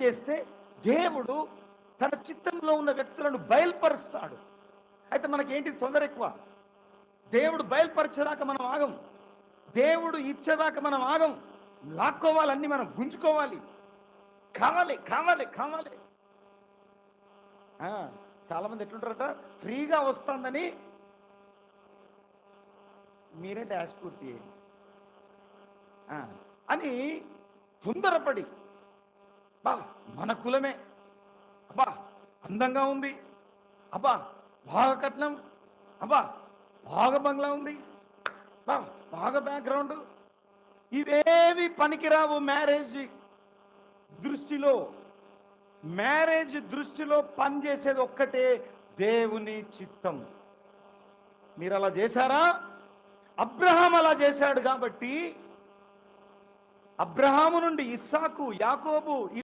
చేస్తే దేవుడు తన చిత్తంలో ఉన్న వ్యక్తులను బయలుపరుస్తాడు. అయితే మనకేంటి తొందర ఎక్కువ. దేవుడు బయలుపరిచేదాకా మనం ఆగం, దేవుడు ఇచ్చేదాకా మనం ఆగం. లాక్కోవాలన్నీ మనం గుంజుకోవాలి. కావాలి కావాలి కావాలి. చాలా మంది ఎట్లుంటారట, ఫ్రీగా వస్తుందని మీరే డాష్ పూర్తి అని తొందరపడి, బా మన కులమే, అబ్బా అందంగా ఉంది, అబ్బా బాగా కట్నం, అబ్బా బాగా బంగ్లా ఉంది, బా బాగా బ్యాక్గ్రౌండ్, ఇవేవి పనికిరావు మ్యారేజ్ దృష్టిలో. మ్యారేజ్ దృష్టిలో పనిచేసేది ఒక్కటే, దేవుని చిత్తం. మీరు అలా చేశారా? అబ్రహాం అలా చేశాడు కాబట్టి అబ్రహాము నుండి ఇస్సాకు, యాకోబు